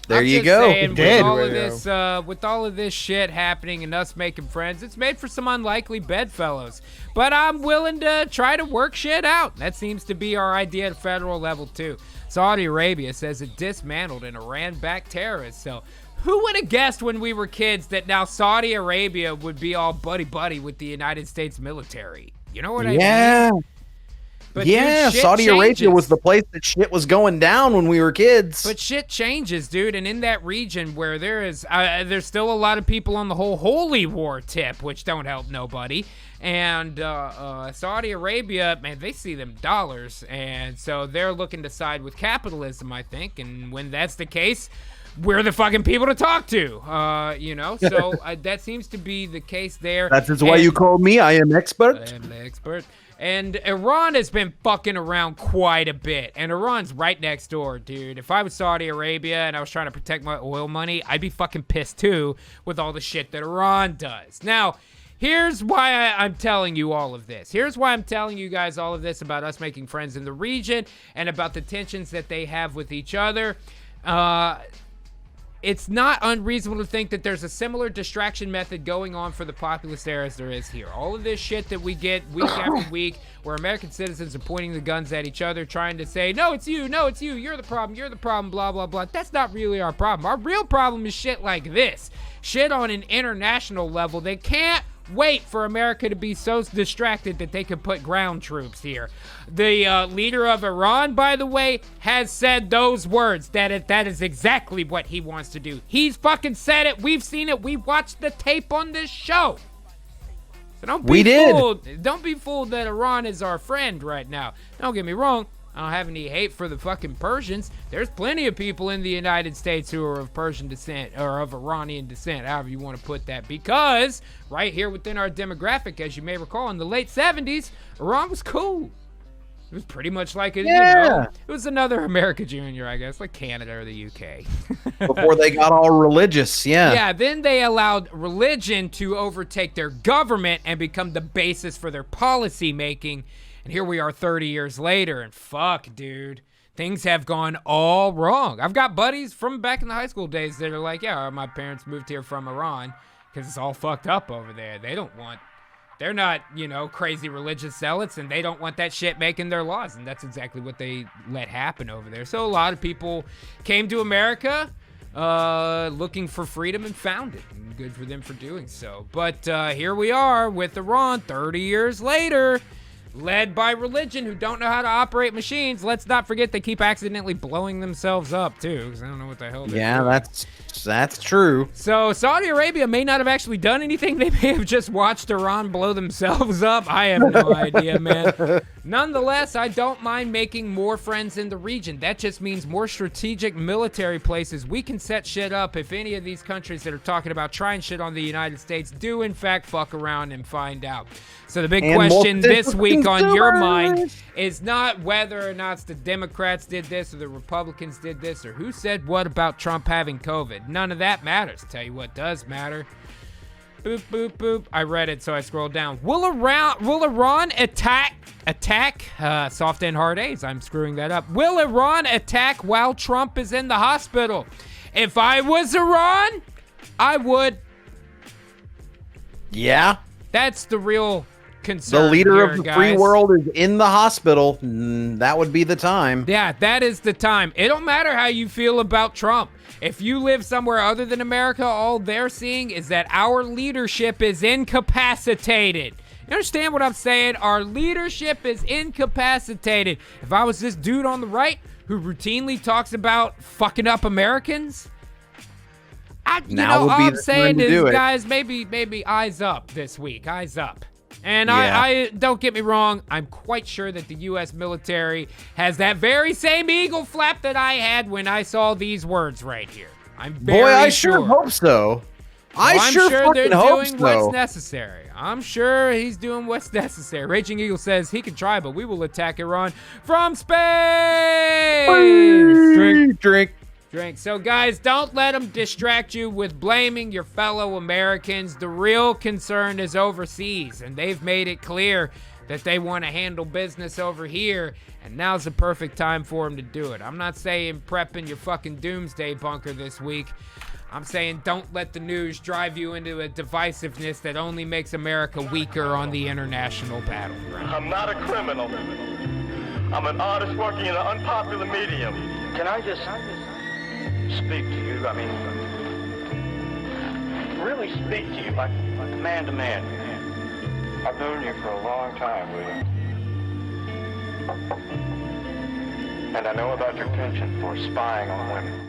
There I'm you just go. saying, It with all of this shit happening and us making friends, it's made for some unlikely bedfellows. But I'm willing to try to work shit out. That seems to be our idea at federal level too. Saudi Arabia says it dismantled an Iran-backed terrorist. So who would have guessed when we were kids that now Saudi Arabia would be all buddy-buddy with the United States military? You know what I mean? But yeah, dude, Saudi changes. Arabia was the place that shit was going down when we were kids. But shit changes, dude, and in that region where there's still a lot of people on the whole holy war tip, which don't help nobody. And Saudi Arabia, man, they see them dollars, and so they're looking to side with capitalism, I think. And when that's the case, we're the fucking people to talk to, So that seems to be the case there. That is why you call me. I am expert. I am the expert. And Iran has been fucking around quite a bit. And Iran's right next door, dude. If I was Saudi Arabia and I was trying to protect my oil money, I'd be fucking pissed too with all the shit that Iran does. Now, here's why I'm telling you all of this. Here's why I'm telling you guys all of this about us making friends in the region and about the tensions that they have with each other. It's not unreasonable to think that there's a similar distraction method going on for the populist there as there is here. All of this shit that we get week after week where American citizens are pointing the guns at each other, trying to say, no, it's you, you're the problem, blah, blah, blah. That's not really our problem. Our real problem is shit like this. Shit on an international level. They can't wait for America to be so distracted that they can put ground troops here. The leader of Iran, by the way, has said those words, that is exactly what he wants to do. He's fucking said it. We've seen it. We watched the tape on this show. So don't be fooled. Don't be fooled that Iran is our friend right now. Don't get me wrong. I don't have any hate for the fucking Persians. There's plenty of people in the United States who are of Persian descent or of Iranian descent, however you want to put that. Because right here within our demographic, as you may recall, in the late 70s, Iran was cool. It was pretty much like it was another America Junior, I guess, like Canada or the UK. Before they got all religious, Yeah, then they allowed religion to overtake their government and become the basis for their policy making. And here we are 30 years later, and fuck, dude. Things have gone all wrong. I've got buddies from back in the high school days that are like, yeah, my parents moved here from Iran because it's all fucked up over there. They're not, crazy religious zealots, and they don't want that shit making their laws. And that's exactly what they let happen over there. So a lot of people came to America looking for freedom and found it. And good for them for doing so. But here we are with Iran 30 years later. Led by religion who don't know how to operate machines. Let's not forget they keep accidentally blowing themselves up too, because I don't know what the hell they're doing. That's true. So Saudi Arabia may not have actually done anything. They may have just watched Iran blow themselves up. I have no idea, man. Nonetheless, I don't mind making more friends in the region. That just means more strategic military places we can set shit up if any of these countries that are talking about trying shit on the United States do in fact fuck around and find out. So the big question this week on your mind is not whether or not the Democrats did this or the Republicans did this or who said what about Trump having COVID. None of that matters. Tell you what does matter. Boop, boop, boop. I read it, so I scrolled down. Will Iran attack, soft and hard A's, I'm screwing that up. Will Iran attack while Trump is in the hospital? If I was Iran, I would. Yeah. That's the real concern. The leader here, of the guys. free world is in the hospital. That would be the time. Yeah, that is the time. It don't matter how you feel about Trump. If you live somewhere other than America, all they're seeing is that our leadership is incapacitated. You understand what I'm saying? Our leadership is incapacitated. If I was this dude on the right who routinely talks about fucking up Americans, all I'm saying is, guys, maybe eyes up this week. Eyes up. And I don't get me wrong, I'm quite sure that the U.S. military has that very same eagle flap that I had when I saw these words right here. I'm very sure. I sure hope so. I'm sure they're doing what's necessary. I'm sure he's doing what's necessary. Raging Eagle says he can try, but we will attack Iran from space. Drink. So, guys, don't let them distract you with blaming your fellow Americans. The real concern is overseas, and they've made it clear that they want to handle business over here, and now's the perfect time for them to do it. I'm not saying prep in your fucking doomsday bunker this week. I'm saying don't let the news drive you into a divisiveness that only makes America weaker on the international battleground. I'm not a criminal. I'm an artist working in an unpopular medium. Can I just speak to you? I mean, really speak to you like man to man. I've known you for a long time, William. And I know about your penchant for spying on women.